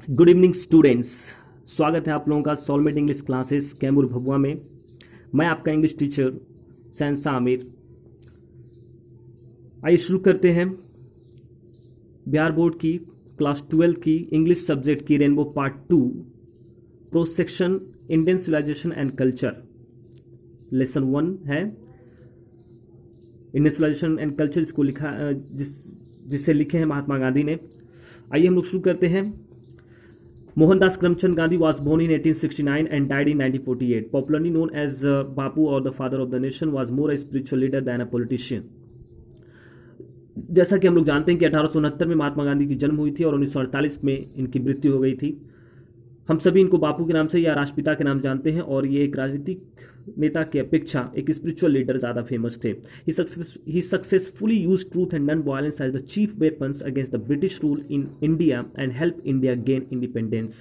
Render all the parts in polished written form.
Good evening students. स्वागत है आप लोगों का Soulmate English Classes Kaimur Bhabua में। मैं आपका इंग्लिश टीचर सैनसा आमिर। आइए शुरू करते हैं बिहार बोर्ड की क्लास 12 की इंग्लिश सब्जेक्ट की Rainbow part 2 prose section Indian civilisation and culture. Lesson 1 है इंडियन सिविलाइजेशन एंड कल्चर। इसको लिखा जिसे लिखे हैं महात्मा गांधी ने। आइए हम लोग शुरू करते हैं। Mohandas Karamchand Gandhi was born in 1869 and died in 1948. Popularly known as Bapu or the father of the nation, was more a spiritual leader than a politician. जैसा कि हम लोग जानते हैं कि 1869 में महात्मा गांधी की जन्म हुई थी और 1948 में इनकी मृत्यु हो गई थी। हम सभी इनको बापू के नाम से या राष्ट्रपिता के नाम जानते हैं और ये एक राजनीतिक नेता की अपेक्षा एक स्पिरिचुअल लीडर ज़्यादा फेमस थे। He successfully used truth and non-violence as the chief weapons against the British rule in India and helped India gain independence.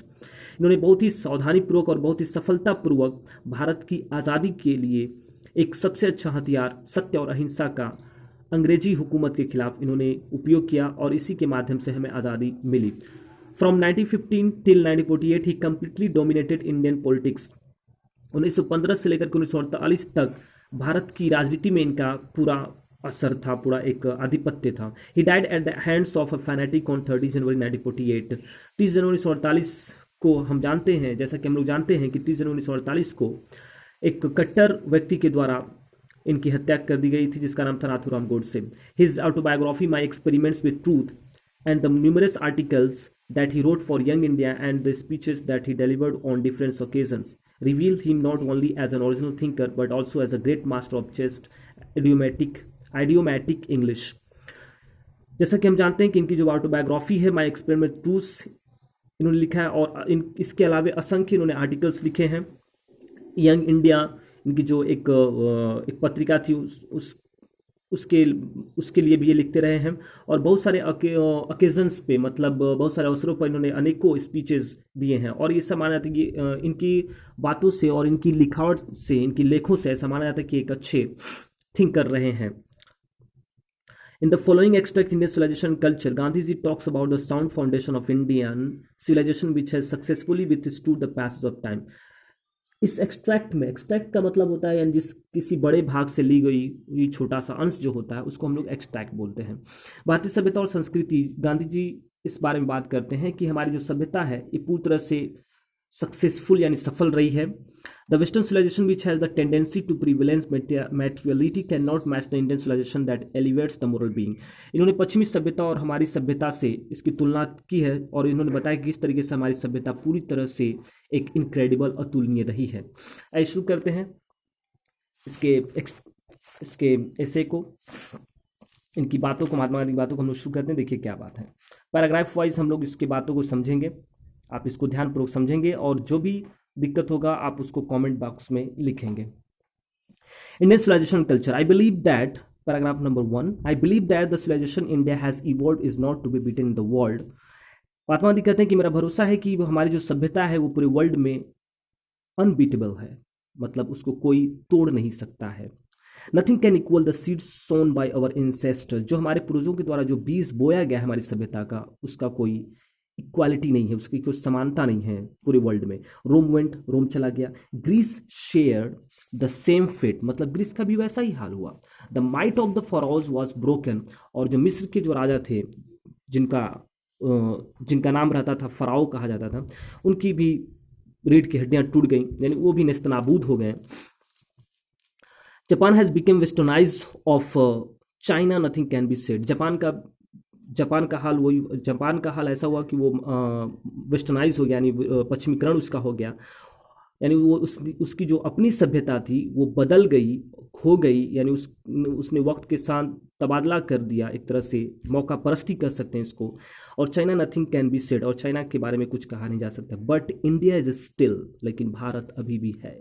इन्होंने बहुत ही सावधानीपूर्वक और बहुत ही सफलतापूर्वक भारत की आज़ादी के लिए एक सबसे अच्छा हथियार सत्य और अहिंसा का अंग्रेजी हुकूमत के खिलाफ इन्होंने उपयोग किया और इसी के माध्यम से हमें आज़ादी मिली। From 1915 till 1948 he completely dominated Indian politics. 1915 से लेकर 1948 तक भारत की राजनीति में इनका पूरा असर था, पूरा एक आधिपत्य था। He died at the hands of a fanatic on 30 जनवरी 1948. 30 जनवरी 1948 को हम जानते हैं, जैसा कि हम लोग जानते हैं कि 30 जनवरी 1948 को एक कट्टर व्यक्ति के द्वारा इनकी हत्या कर दी गई थी जिसका नाम था Nathuram Godse. His autobiography My Experiments with Truth and the numerous articles that he wrote for Young India and the speeches that he delivered on different occasions reveal him not only as an original thinker but also as a great master of just idiomatic English. जैसा कि हम जानते हैं कि इनकी जो autobiography है my experiment टूस इन्होंने लिखा है और इसके अलावा असंख्य इन्होंने आर्टिकल्स लिखे हैं। यंग इंडिया इनकी जो एक पत्रिका थी उसके लिए भी ये लिखते रहे हैं और बहुत सारे ओकेजन्स पे, मतलब बहुत सारे अवसरों पर इन्होंने अनेकों स्पीचेस दिए हैं और ये ऐसा माना जाता है कि इनकी बातों से और इनकी लिखावट से, इनकी लेखों से ऐसा माना जाता है कि एक अच्छे थिंकर रहे हैं। In the following extract Indian civilization and culture, Gandhiji talks about the sound foundation of Indian civilization which has successfully withstood the passage of time. इस एक्सट्रैक्ट में, एक्सट्रैक्ट का मतलब होता है यानी जिस किसी बड़े भाग से ली गई छोटा सा अंश जो होता है उसको हम लोग एक्सट्रैक्ट बोलते हैं। भारतीय सभ्यता और संस्कृति, गांधी जी इस बारे में बात करते हैं कि हमारी जो सभ्यता है ये पूरी तरह से सक्सेसफुल यानी सफल रही है। The western civilization which has the tendency to prevalence materiality can not match the Indian civilization that elevates the moral being. इन्होंने पश्चिमी सभ्यता और हमारी सभ्यता से इसकी तुलना की है और इन्होंने बताया कि किस तरीके से हमारी सभ्यता पूरी तरह से एक इनक्रेडिबल अतुलनीय रही है। आइए शुरू करते हैं इसके ऐसे को, इनकी बातों को, महात्मा गांधी की बातों को हम लोग शुरू करते हैं। देखिए क्या बात है। पैराग्राफ वाइज हम लोग इसकी बातों को समझेंगे, आप इसको ध्यानपूर्वक समझेंगे और जो भी दिक्कत होगा आप उसको कमेंट बॉक्स में लिखेंगे। Indian civilization culture, I believe that, paragraph number 1, I believe that the civilization India has evolved is not to be beaten in the world. Mahatma Gandhi कहते हैं कि मेरा भरोसा है कि हमारी जो सभ्यता है वो पूरे वर्ल्ड में अनबीटेबल है, मतलब उसको कोई तोड़ नहीं सकता है। Nothing can equal the seed sown by our ancestors, जो हमारे पूर्वजों के द्वारा जो बीज बोया गया है हमारी सभ्यता का, उसका कोई इक्वालिटी नहीं है, उसकी कोई समानता नहीं है पूरे वर्ल्ड में। रोम वेंट, रोम चला गया। Greece shared the same fate, मतलब ग्रीस का भी वैसा ही हाल हुआ। The might of the Pharaohs was broken, और जो मिस्र के जो राजा थे जिनका नाम रहता था फराओ कहा जाता था, उनकी भी रीढ़ की हड्डियां टूट गई, यानी वो भी नेस्तनाबूद हो गए। Japan has become westernised of China, nothing can be said. Japan का हाल ऐसा हुआ कि वो वेस्टर्नाइज हो गया, यानी पश्चिमीकरण उसका हो गया, यानी वो उसकी जो अपनी सभ्यता थी वो बदल गई, खो गई, यानी उसने वक्त के साथ तबादला कर दिया, एक तरह से मौका परस्ती कर सकते हैं इसको। और China, nothing can be said, और चाइना के बारे में कुछ कहा नहीं जा सकता। बट इंडिया इज स्टिल, लेकिन भारत अभी भी है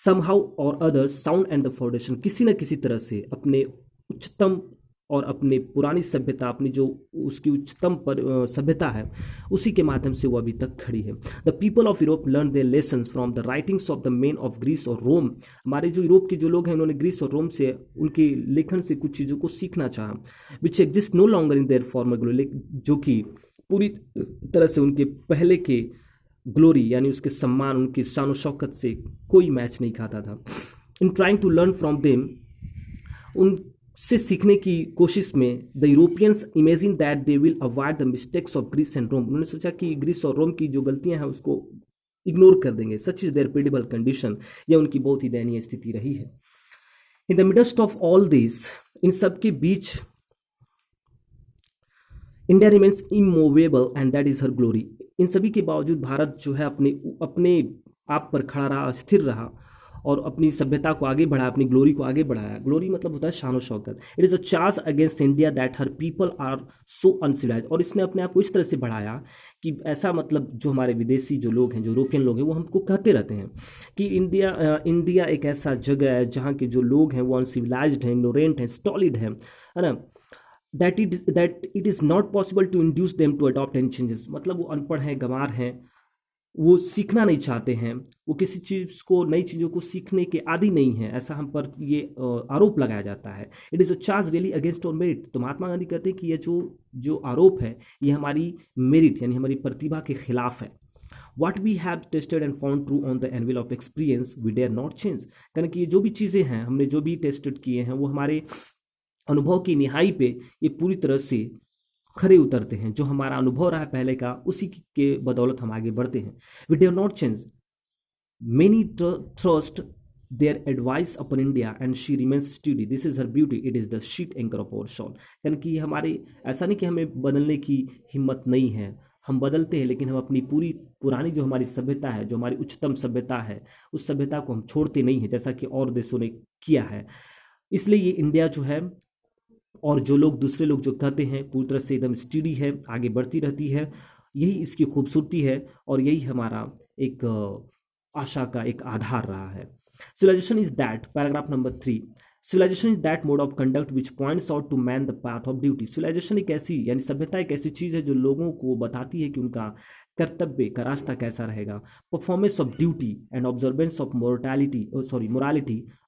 समहाउ और others sound and the foundation, किसी न किसी तरह से अपने उच्चतम और अपने पुरानी सभ्यता, अपनी जो उसकी उच्चतम सभ्यता है उसी के माध्यम से वो अभी तक खड़ी है। The people of Europe learn their lessons from the writings of the men of Greece और रोम। हमारे जो यूरोप के जो लोग हैं उन्होंने ग्रीस और रोम से, उनके लेखन से कुछ चीज़ों को सीखना चाहा, which exist no longer in their former glory, जो कि पूरी तरह से उनके पहले के ग्लोरी यानी उसके सम्मान, उनकी शान शौकत से कोई मैच नहीं खाता था। In trying to learn from them, उनसे सीखने की कोशिश में the Europeans imagine that they will avoid the mistakes of Greece and Rome, उन्होंने सोचा कि ग्रीस और रोम की जो गलतियां हैं उसको इग्नोर कर देंगे। Such is their pitiable condition, यह उनकी बहुत ही दयनीय स्थिति रही है। In the midst of all this, इन सब के बीच India remains immovable and that is her glory, इन सभी के बावजूद भारत जो है अपने अपने आप पर खड़ा रहा, स्थिर रहा और अपनी सभ्यता को आगे बढ़ाया, अपनी ग्लोरी को आगे बढ़ाया। ग्लोरी मतलब होता है शान शौकत। It is a charge against India that her people are so uncivilised, और इसने अपने आप को इस तरह से बढ़ाया कि ऐसा मतलब जो हमारे विदेशी जो लोग हैं, जो यूरोपियन लोग हैं, वो हमको कहते रहते हैं कि इंडिया एक ऐसा जगह है जहाँ के जो लोग हैं वो अनसिविलाइज्ड हैं, इग्नोरेंट हैं, स्टॉलिड हैं, है ना। That it is not possible to induce them to adopt any changes, मतलब वो अनपढ़ हैं, गंवार हैं, वो सीखना नहीं चाहते हैं, वो किसी चीज़ को, नई चीज़ों को सीखने के आदी नहीं है, ऐसा हम पर ये आरोप लगाया जाता है। It is a charge really against और मेरिट, तो महात्मा गांधी कहते हैं कि ये जो आरोप है ये हमारी मेरिट यानी हमारी प्रतिभा के खिलाफ है। What we have tested and found true on the anvil of experience we dare not change, कारण कि ये जो भी चीज़ें हैं, हमने जो भी टेस्टेड किए हैं वो हमारे अनुभव की निहाई पे ये पूरी तरह से खरे उतरते हैं। जो हमारा अनुभव रहा है पहले का, उसी के बदौलत हम आगे बढ़ते हैं। We have not change, many thrust their advice upon India and she remains steady, this is her beauty, it is the sheet anchor of our shawl, यानी कि हमारे ऐसा नहीं कि हमें बदलने की हिम्मत नहीं है, हम बदलते हैं, लेकिन हम अपनी पूरी पुरानी जो हमारी सभ्यता है, जो हमारी उच्चतम सभ्यता है, उस सभ्यता को हम छोड़ते नहीं हैं, जैसा कि और देशों ने किया है। इसलिए ये इंडिया जो है, और जो लोग दूसरे लोग जो कहते हैं, पूरी तरह से एकदम स्टडी है, आगे बढ़ती रहती है, यही इसकी खूबसूरती है और यही हमारा एक आशा का एक आधार रहा है। Civilisation is that, paragraph number 3, civilisation is that mode of conduct which points out to man the path of duty. Civilisation एक ऐसी यानी सभ्यता एक ऐसी चीज़ है जो लोगों को बताती है कि उनका कर्तव्य का रास्ता कैसा रहेगा। Performance of duty and observance of morality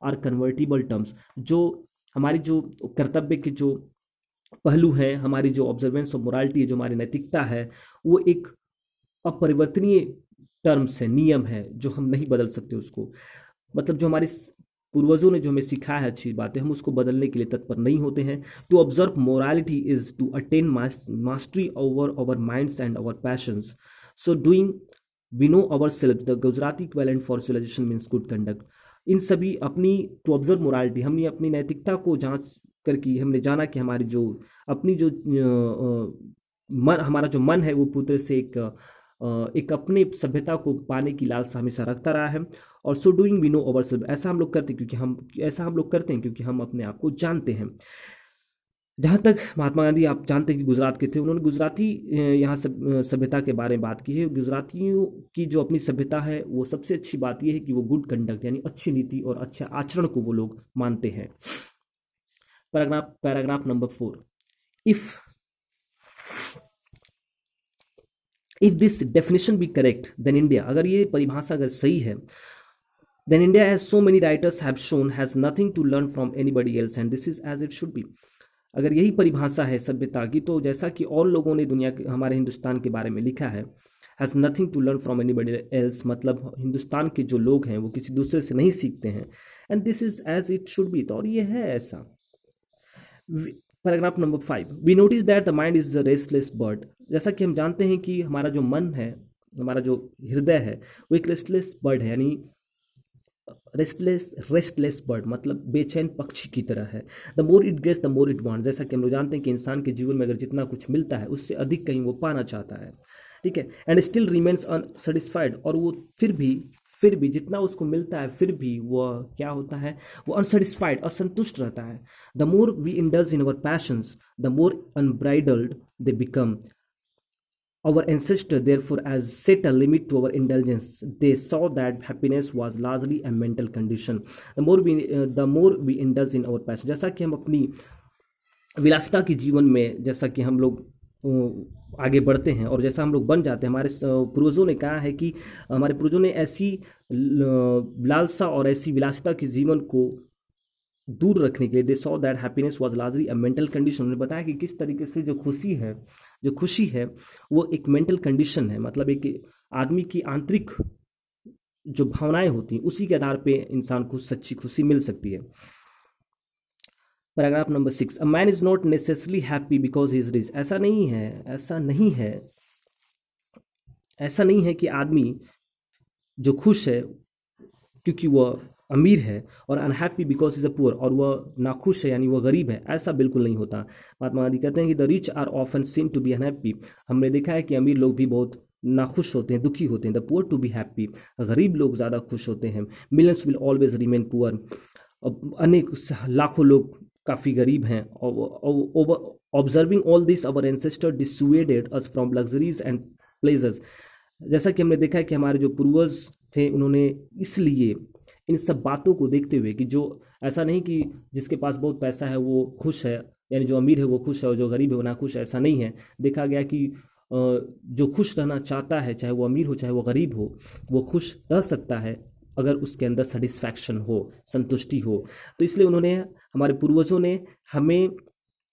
are convertible terms, जो हमारी जो कर्तव्य के जो पहलू हैं, हमारी जो ऑब्जर्वेंस ऑफ मोरालिटी है, जो हमारी नैतिकता है, वो एक अपरिवर्तनीय टर्म्स है, नियम है, जो हम नहीं बदल सकते उसको। मतलब जो हमारे पूर्वजों ने जो हमें सिखाया है अच्छी बातें, हम उसको बदलने के लिए तत्पर नहीं होते हैं। To observe morality is to attain mastery over our minds and our passions, so doing we know our self, the Gujarati equivalent for civilization means good conduct. इन सभी अपनी टू ऑब्जर्व मोरालिटी, हमने अपनी नैतिकता को जांच करके हमने जाना कि हमारी जो अपनी जो मन, हमारा जो मन है वो पूरी तरह से एक अपने सभ्यता को पाने की लालसा हमेशा रखता रहा है। और so doing we know our self, ऐसा हम लोग करते हैं क्योंकि हम अपने आप को जानते हैं। जहाँ तक महात्मा गांधी आप जानते हैं कि गुजरात के थे, उन्होंने गुजराती यहाँ सभ्यता के बारे में बात की है। गुजरातियों की जो अपनी सभ्यता है, वो सबसे अच्छी बात यह है कि वो गुड कंडक्ट यानी अच्छी नीति और अच्छे आचरण को वो लोग मानते हैं। Paragraph number 4, if this definition be correct then India, अगर ये परिभाषा अगर सही है, then India as so many writers have shown has nothing to learn from anybody else and this is as it should be. अगर यही परिभाषा है सभ्यता की, तो जैसा कि और लोगों ने दुनिया के, हमारे हिंदुस्तान के बारे में लिखा है, has nothing to learn from anybody else, मतलब हिंदुस्तान के जो लोग हैं वो किसी दूसरे से नहीं सीखते हैं, and this is as it should be, तो और ये है ऐसा। Paragraph number 5, we notice that the mind is a restless bird, जैसा कि हम जानते हैं कि हमारा जो मन है, हमारा जो हृदय है, वो एक रेस्टलेस बर्ड है, यानी रेस्टलेस बर्ड मतलब बेचैन पक्षी की तरह है। The more it gets the more it wants, जैसा कि हम लोग जानते हैं कि इंसान के जीवन में अगर जितना कुछ मिलता है उससे अधिक कहीं वो पाना चाहता है, ठीक है। एंड स्टिल रिमेन्स अनसेटिस्फाइड, और वो फिर भी जितना उसको मिलता है फिर भी वह क्या होता है, वो अनसेटिस्फाइड, असंतुष्ट रहता है। The more we indulge in our passions the more unbridled they become. Our ancestors therefore as set a limit to our indulgence. They saw that happiness was largely a mental condition. The more we indulge in our passion. जैसा कि हम अपनी विलासिता के जीवन में, जैसा कि हम लोग आगे बढ़ते हैं और जैसा हम लोग बन जाते हैं, हमारे पूर्वजों ने कहा है कि हमारे पूर्वजों ने ऐसी लालसा और ऐसी विलासिता के जीवन को दूर रखने के लिए दे saw that happiness was largely a mental condition. उन्होंने बताया कि किस तरीके से जो खुशी है वो एक मेंटल कंडीशन है, मतलब एक आदमी की आंतरिक जो भावनाएं होती हैं उसी के आधार पे इंसान को सच्ची खुशी मिल सकती है। Paragraph number 6, a man is not necessarily happy because he is rich. ऐसा नहीं है कि आदमी जो खुश है क्योंकि वह अमीर है, और unhappy because is a poor, और वह नाखुश है यानी वह गरीब है। ऐसा बिल्कुल नहीं होता। महात्मा गांधी कहते हैं कि the rich are often seen to be unhappy. हमने देखा है कि अमीर लोग भी बहुत नाखुश होते हैं, दुखी होते हैं। The poor to be happy, गरीब लोग ज़्यादा खुश होते हैं। Millions will always remain poor. अनेक लाखों लोग काफ़ी गरीब हैं। Observing all this our ancestor dissuaded us from luxuries and pleasures. जैसा कि हमने देखा है कि हमारे जो पूर्वज थे उन्होंने इसलिए इन सब बातों को देखते हुए कि जो ऐसा नहीं कि जिसके पास बहुत पैसा है वो खुश है, यानी जो अमीर है वो खुश है और जो गरीब है वो नाखुश है, ऐसा नहीं है। देखा गया कि जो खुश रहना चाहता है, चाहे वो अमीर हो चाहे वो गरीब हो, वो खुश रह सकता है अगर उसके अंदर सेटिस्फैक्शन हो, संतुष्टि हो। तो इसलिए हमारे पूर्वजों ने हमें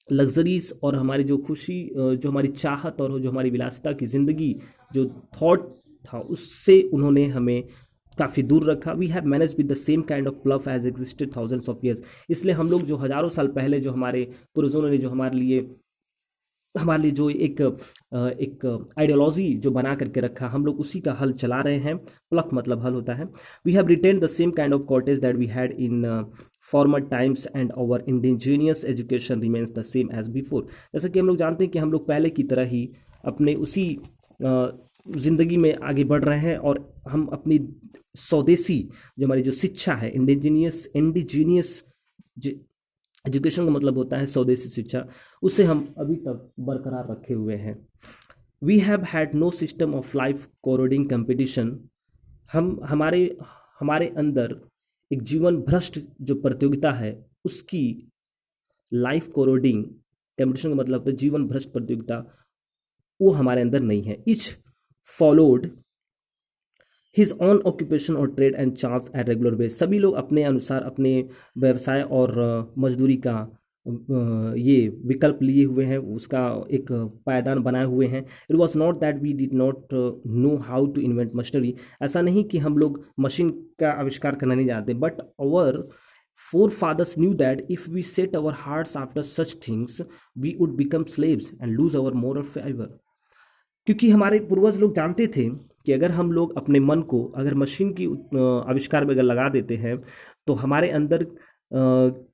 लग्जरीज और हमारी जो खुशी, जो हमारी चाहत और जो हमारी विलासिता की ज़िंदगी जो थॉट था उससे उन्होंने हमें काफ़ी दूर रखा। We have manage with the same kind of love as existed thousands of years. इसलिए हम लोग जो हज़ारों साल पहले जो हमारे पूर्वजों ने जो हमारे लिए जो एक आइडियोलॉजी जो बना करके रखा, हम लोग उसी का हल चला रहे हैं। प्लक मतलब हल होता है। We have retained the same kind of cottage that we had in former times and our indigenous education remains the same as before. जैसा कि हम लोग जानते हैं कि हम लोग पहले की तरह ही अपने उसी ज़िंदगी में आगे बढ़ रहे हैं, और हम अपनी स्वदेशी जो हमारी जो शिक्षा है, इंडिजीनियस एजुकेशन का मतलब होता है स्वदेशी शिक्षा, उसे हम अभी तक बरकरार रखे हुए हैं। We have had no system of life corroding competition. हमारे हमारे अंदर एक जीवन भ्रष्ट जो प्रतियोगिता है उसकी लाइफ कोरोडिंग कंपटीशन का मतलब है जीवन भ्रष्ट प्रतियोगिता, वो हमारे अंदर नहीं है। Each followed his own occupation or trade and chance at regular base. सभी लोग अपने अनुसार अपने व्यवसाय और मजदूरी का ये विकल्प लिए हुए हैं, उसका एक पायदान बनाए हुए हैं। It was not that we did not know how to invent machinery. ऐसा नहीं कि हम लोग मशीन का आविष्कार करना नहीं जानते, but our forefathers knew that if we set our hearts after such things we would become slaves and lose our moral fiber। क्योंकि हमारे पूर्वज लोग जानते थे कि अगर हम लोग अपने मन को अगर मशीन की आविष्कार में अगर लगा देते हैं तो हमारे अंदर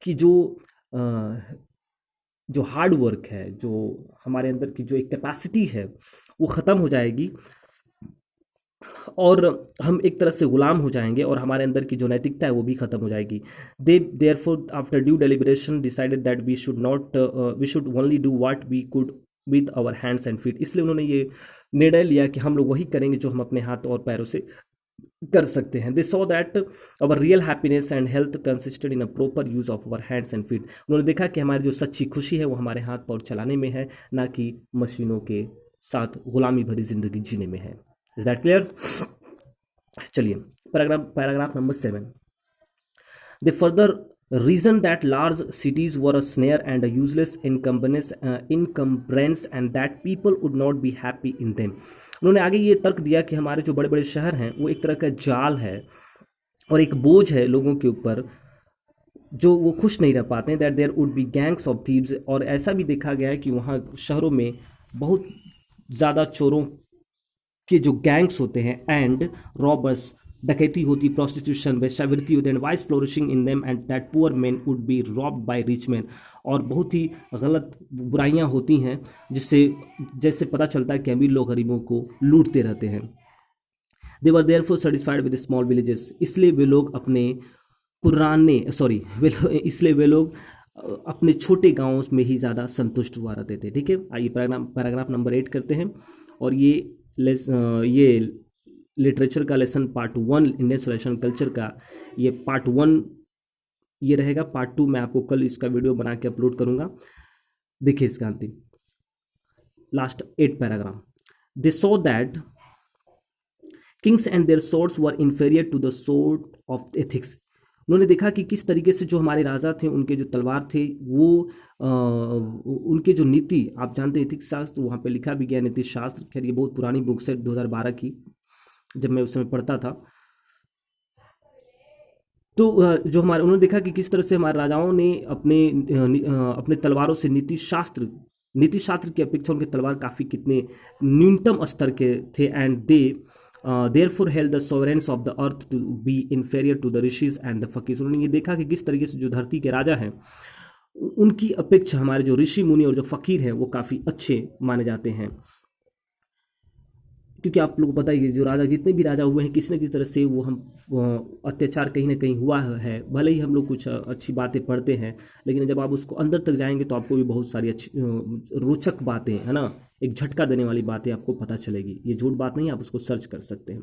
की जो हार्ड वर्क है, जो हमारे अंदर की जो एक कैपेसिटी है वो ख़त्म हो जाएगी, और हम एक तरह से गुलाम हो जाएंगे, और हमारे अंदर की जो नैतिकता है वो भी खत्म हो जाएगी। They therefore after due deliberation decided that we should only do what we could with our hands and feet. इसलिए उन्होंने ये निर्णय लिया कि हम लोग वही करेंगे जो हम अपने हाथ और पैरों से कर सकते हैं। दे saw that our real happiness and health consisted in a proper use of our hands and feet. उन्होंने देखा कि हमारी जो सच्ची खुशी है वो हमारे हाथ पैर चलाने में है, ना कि मशीनों के साथ गुलामी भरी जिंदगी जीने में है। Is that clear? चलिए paragraph number 7। They further reason that large cities were a snare and a useless encumbrance and that people would not be happy in them। उन्होंने आगे ये तर्क दिया कि हमारे जो बड़े बड़े शहर हैं वो एक तरह का जाल है और एक बोझ है लोगों के ऊपर, जो वो खुश नहीं रह पाते हैं। That there would be gangs of thieves. और ऐसा भी देखा गया है कि वहाँ शहरों में बहुत ज़्यादा चोरों के जो गैंग्स होते हैं, एंड रॉबर्स, डकैती होती, प्रोस्टिट्यूशन, वेश्यावृत्ति होती, and vice flourishing in them and that poor man would be robbed by rich man. और बहुत ही गलत बुराइयां होती हैं जिससे जैसे पता चलता है कि अमीर लोग गरीबों को लूटते रहते हैं। They were therefore satisfied with small villages. इसलिए वे लोग अपने छोटे गांवों में ही ज़्यादा संतुष्ट हुआ रहते थे। ठीक है, आइए पैराग्राफ नंबर 8 करते हैं। और ये लिटरेचर का lesson part 1, Indian solution culture का ये पार्ट 1 ये रहेगा। पार्ट 2 मैं आपको कल इसका वीडियो बना के अपलोड करूंगा। देखिए इसका अंतिम last 8 paragraph. They saw that kings and their swords were inferior to the sword of ethics. उन्होंने देखा कि किस तरीके से जो हमारे राजा थे, उनके जो तलवार थे, वो उनके जो नीति, आप जानते हैं एथिक्स शास्त्र वहाँ पे लिखा भी गया, नीति शास्त्र। खैर ये बहुत पुरानी बुक्स है 2012 की, जब मैं उस समय पढ़ता था। तो जो हमारे, उन्होंने देखा कि किस तरह से हमारे राजाओं ने अपने तलवारों से नीति शास्त्र की अपेक्षा उनके तलवार काफ़ी कितने न्यूनतम स्तर के थे। And they therefore held the sovereigns of the earth to be inferior to the rishis and the fakirs. उन्होंने ये देखा कि किस तरीके से जो धरती के राजा हैं उनकी अपेक्षा हमारे जो ऋषि मुनि और जो फकीर हैं वो काफ़ी अच्छे माने जाते हैं। क्योंकि आप लोगों को पता ही है, जो राजा, जितने भी राजा हुए हैं, किसी न किसी तरह से वो अत्याचार कहीं ना कहीं हुआ है। भले ही हम लोग कुछ अच्छी बातें पढ़ते हैं, लेकिन जब आप उसको अंदर तक जाएंगे तो आपको भी बहुत सारी अच्छी रोचक बातें, है ना, एक झटका देने वाली बातें आपको पता चलेगी। ये झूठ बात नहीं, आप उसको सर्च कर सकते हैं।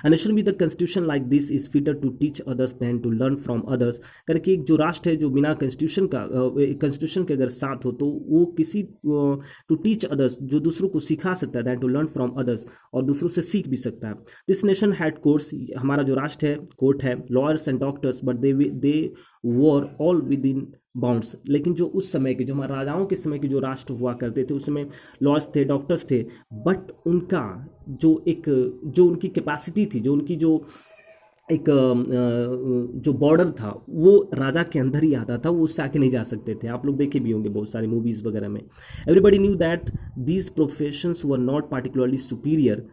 A nation with a constitution like this is fitter to teach others than to learn from others। करके एक जो राष्ट्र है जो बिना कंस्टिट्यूशन के अगर साथ हो तो वो किसी टू टीच अदर्स, जो दूसरों को सिखा सकता है, than to learn from others, और दूसरों से सीख भी सकता है। दिस नेशन हैड कोर्ट्स, हमारा जो राष्ट्र है कोर्ट है, lawyers and doctors, but they were all with in bounds. लेकिन जो उस समय के, जो हमारे राजाओं के समय के जो राष्ट्र हुआ करते थे, उस समय लॉज थे, डॉक्टर्स थे, बट उनका जो उनकी कैपेसिटी थी, जो उनकी जो एक जो बॉर्डर था, वो राजा के अंदर ही आता था, वो उससे आके नहीं जा सकते थे। आप लोग देखे भी होंगे बहुत सारी मूवीज़ वगैरह में। Everybody knew that these professions were not particularly superior,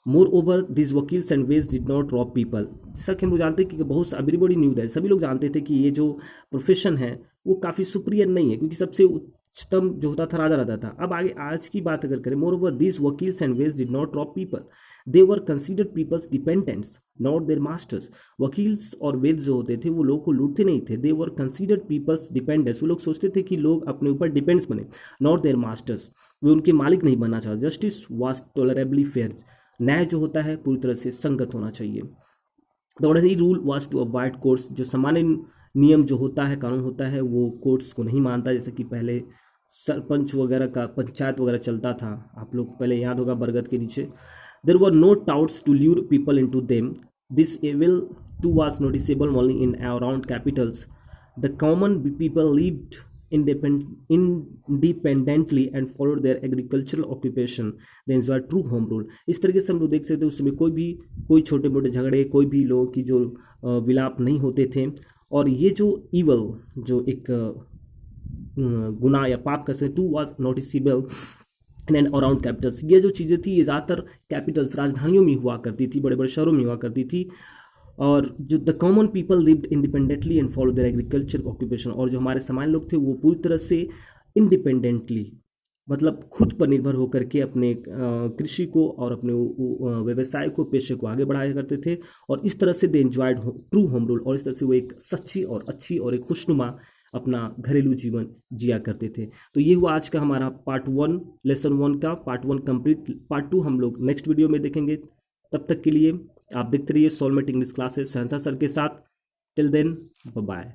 moreover this vakils and vaids did not rob people. जैसा कि हम लोग जानते हैं कि बहुत एवरीबडी न्यू दैट, सभी लोग जानते थे कि ये जो प्रोफेशन है वो काफ़ी सुपीरियर नहीं है, क्योंकि सबसे उच्चतम जो होता था राजा रहता था। अब आगे आज की बात अगर करें, moreover this vakils and vaids did not rob people, they were considered people's dependents not their masters. Vakils और वेद जो होते थे वो लोगों को लूटते नहीं थे, दे वर कंसिडर्ड पीपल्स डिपेंडेंट्स। वो लोग सोचते थे कि लोग अपने ऊपर डिपेंड्स बने, नॉट देयर मास्टर्स, वे उनके मालिक नहीं बनना चाहते। जस्टिस वॉज टॉलरेबली फेयर, न्याय जो होता है पूरी तरह से संगत होना चाहिए। The ordinary rule was to avoid courts, जो सामान्य नियम जो होता है, कानून होता है, वो कोर्ट्स को नहीं मानता। जैसे कि पहले सरपंच वगैरह का पंचायत वगैरह चलता था, आप लोग पहले याद होगा बरगद के नीचे। There were no touts to lure people into them, this evil too was noticeable only in around capitals. The common people lived independently and followed their agricultural occupation, they enjoyed true home rule। इस तरीके से हम लोग देख सकते हैं उस समय कोई छोटे मोटे झगड़े, कोई भी लोगों की जो विलाप नहीं होते थे। और ये जो ईवल, जो एक गुनाह या पाप का too was noticeable in and around capitals, ये जो चीज़ें थी ये ज़्यादातर कैपिटल्स, राजधानियों में हुआ करती थी, बड़े बड़े शहरों में हुआ करती थी। और जो the common people lived independently and follow their agriculture occupation, और जो हमारे सामान्य लोग थे वो पूरी तरह से इंडिपेंडेंटली, मतलब खुद पर निर्भर होकर के अपने कृषि को और अपने व्यवसाय को, पेशे को आगे बढ़ाया करते थे। और इस तरह से दे एंजॉयड ट्रू होम रूल, और इस तरह से वो एक सच्ची और अच्छी और एक खुशनुमा अपना घरेलू जीवन जिया करते थे। तो ये हुआ आज का हमारा पार्ट 1, लेसन 1 का पार्ट 1 कंप्लीट। पार्ट 2 हम लोग नेक्स्ट वीडियो में देखेंगे। तब तक के लिए आप देखते रहिए Soulmate English Classes Shahanshah sir के साथ। Till then bye bye.